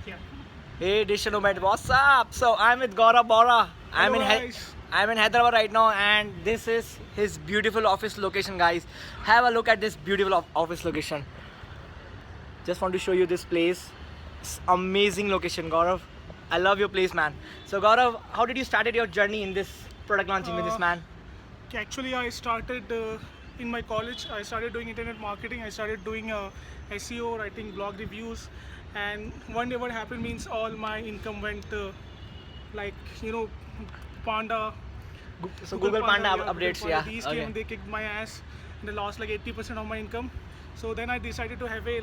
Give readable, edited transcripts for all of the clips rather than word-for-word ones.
Yeah. Hey, Digital Nomad, what's up? So I'm with Gaurav Bora. Hello, guys. I'm in Hyderabad right now, and this is his beautiful office location, guys. Have a look at this beautiful office location. Just want to show you this place. It's amazing location, Gaurav. I love your place, man. So Gaurav, how did you started your journey in this product launching business, man? Actually, I started in my college. I started doing internet marketing. I started doing SEO, writing blog reviews, and one day what happened means all my income went like Panda. So Google Panda yeah, Google updates, Panda. yeah. These Okay. came, they kicked my ass, and they lost like 80% of my income. So then I decided to have a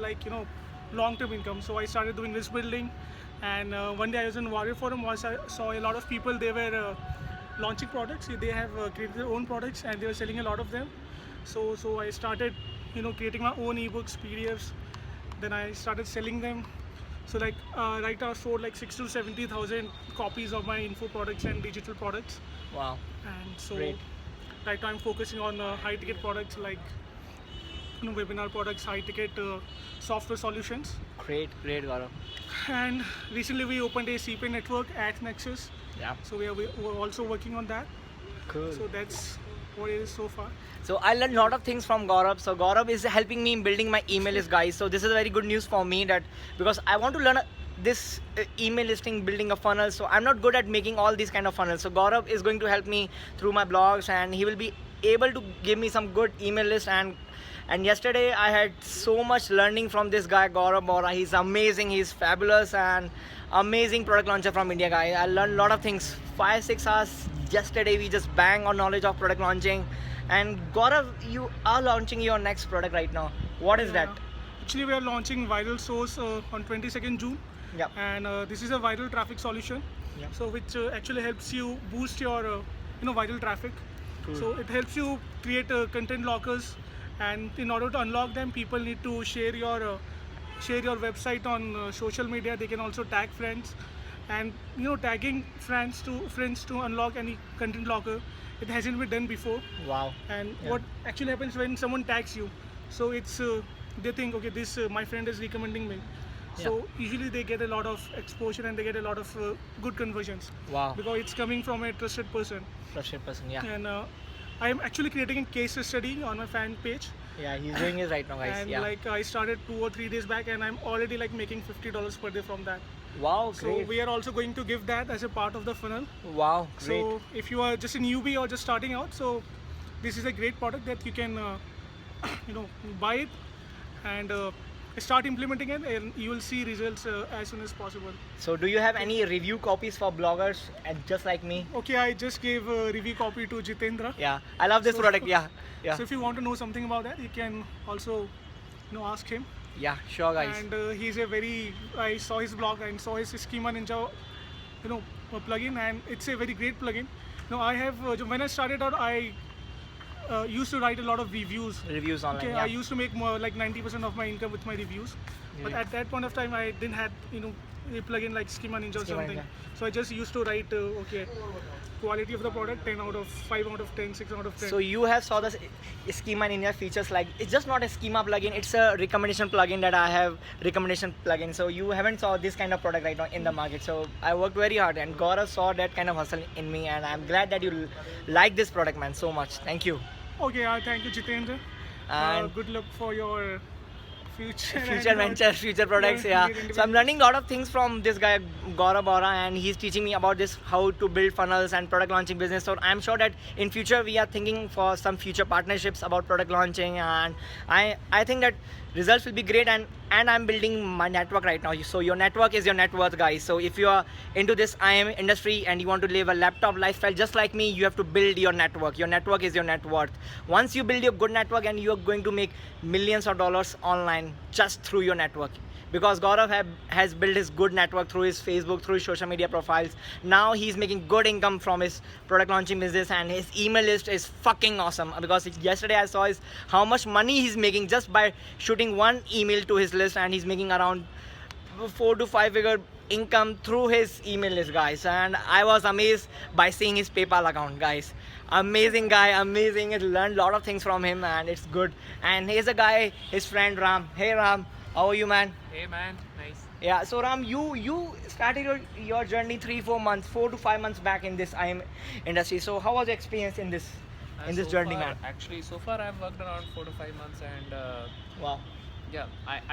long-term income. So I started doing list building, and one day I was in Warrior Forum. I saw a lot of people. They were launching products. They have created their own products, and they were selling a lot of them. So I started creating my own ebooks, PDFs. Then I started selling them. So right now I sold like 60 to 70,000 copies of my info products and digital products. Wow. And so Great. right now I'm focusing on high ticket products like webinar products, high ticket software solutions. Great, Gaurav. And recently we opened a CPA network at Nexus. Yeah. So we're also working on that. Cool. So that's what it is so far. So I learned a lot of things from Gaurav. So Gaurav is helping me in building my email list, guys. So this is very good news for me that because I want to learn this email listing, building a funnel. So I'm not good at making all these kind of funnels. So Gaurav is going to help me through my blogs, and he will be able to give me some good email list. And yesterday I had so much learning from this guy Gaurav Bora. He's amazing. He's fabulous and amazing product launcher from India, guy. I learned a lot of things. 5-6 hours yesterday we just bang on knowledge of product launching. And Gaurav, you are launching your next product right now. What is that? Actually, we are launching Viral Source on 22nd June. Yeah. And this is a viral traffic solution. Yeah. So which actually helps you boost your viral traffic. Cool. So it helps you create content lockers, and in order to unlock them, people need to share your website on social media. They can also tag friends, and tagging friends to unlock any content locker, it hasn't been done before. Wow. And Yeah. what actually happens when someone tags you, so it's they think, okay, this my friend is recommending me. So usually they get a lot of exposure and they get a lot of good conversions. Wow. Because it's coming from a trusted person. Trusted person, yeah. And I am actually creating a case study on my fan page. Yeah, he's doing it right now, guys. And Yeah. I started 2 or 3 days back, and I'm already making $50 per day from that. Wow, So great. we are also going to give that as a part of the funnel. Wow, great. So if you are just a newbie or just starting out, so this is a great product that you can buy it and start implementing it, and you will see results as soon as possible. So do you have any review copies for bloggers and just like me? Okay, I just gave a review copy to Jitendra. Yeah, I love this So- product. Yeah, yeah, So if you want to know something about that, you can also ask him. yeah. Sure, guys. And he's a very, I saw his blog and saw his Schema Ninja plugin, and it's a very great plugin. I have when I started out, I used to write a lot of reviews. Reviews online. Okay, Yeah. I used to make more like 90% of my income with my reviews. But Yeah. at that point of time, I didn't have a plugin like Schema Ninja or Schema something. Ninja. So I just used to write quality of the product 10 out of 5 out of 10, 6 out of 10. So you have saw the schema in India features, like it's just not a schema plugin, it's a recommendation plugin that I have recommendation plugin. So you haven't saw this kind of product right now in the market. So I worked very hard, and Gaurav saw that kind of hustle in me, and I'm glad that you like this product, man, so much. Thank you. Okay, thank you, Jitendra. And Good luck for your future. future and ventures, future products, yeah. So I'm learning a lot of things from this guy Gaurav Bora, and he's teaching me about this, how to build funnels and product launching business. So I'm sure that in future we are thinking for some future partnerships about product launching, and I think that results will be great. And I'm building my network right now. So your network is your net worth, guys. So if you are into this IM industry and you want to live a laptop lifestyle just like me, you have to build your network. Your network is your net worth. Once you build your good network, and you are going to make millions of dollars online just through your network. Because Gaurav has built his good network through his Facebook, through his social media profiles. Now he's making good income from his product launching business, and his email list is fucking awesome. Because yesterday I saw how much money he's making just by shooting one email to his list, and he's making around 4 to 5 figure income through his email list, guys. And I was amazed by seeing his PayPal account, guys. Amazing guy, amazing. I learned a lot of things from him, and it's good. And here's a guy, his friend Ram. Hey Ram, how are you, man? Hey man, nice. Yeah, so Ram, you started your journey 3-4 months, 4 to 5 months back in this IM industry. So how was your experience in this So journey, far, man? Actually, so far I've worked around 4 to 5 months, and Wow. yeah,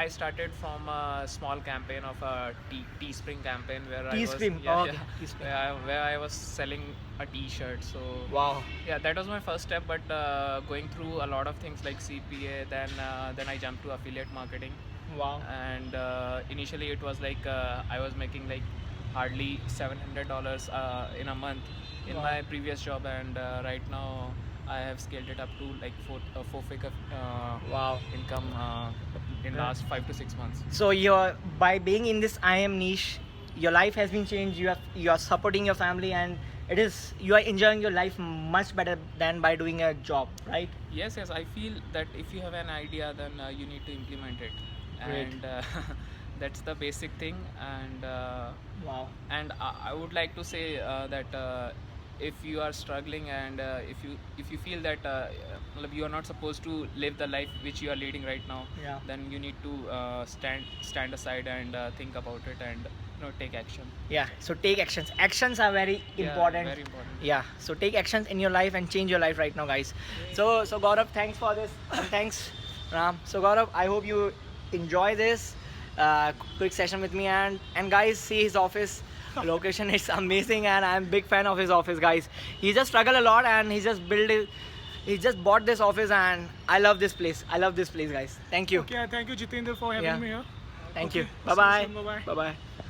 I started from a small campaign of a Teespring campaign where I was Teespring, yeah, okay, yeah, Teespring. where I was selling a T-shirt. So Wow. yeah, that was my first step. But going through a lot of things like CPA, then I jumped to affiliate marketing. Wow. And initially it was like I was making like hardly $700 in a month in Wow. my previous job, and right now I have scaled it up to like four-figure Wow. income in Yeah. last 5 to 6 months. So you're by being in this IM niche, your life has been changed. You are supporting your family, and you are enjoying your life much better than by doing a job, right? Yes, I feel that if you have an idea, then you need to implement it. Great. And that's the basic thing. And Wow. I would like to say that if you are struggling, and if you feel that you are not supposed to live the life which you are leading right now, Yeah. then you need to stand aside and think about it, and take action. Yeah. So take actions. Actions are very Yeah, important. very important. Yeah. So take actions in your life and change your life right now, guys. So Gaurav, thanks for this. And thanks, Ram. So Gaurav, I hope you enjoy this quick session with me, and guys, see his office location. It's amazing, and I'm big fan of his office, guys. He just struggled a lot, and he just bought this office, and I love this place. I love this place, guys. Thank you. Okay, thank you, Jitendra, for having Yeah. me here. Thank Okay, you. see Bye you bye. soon. Bye-bye. Bye bye.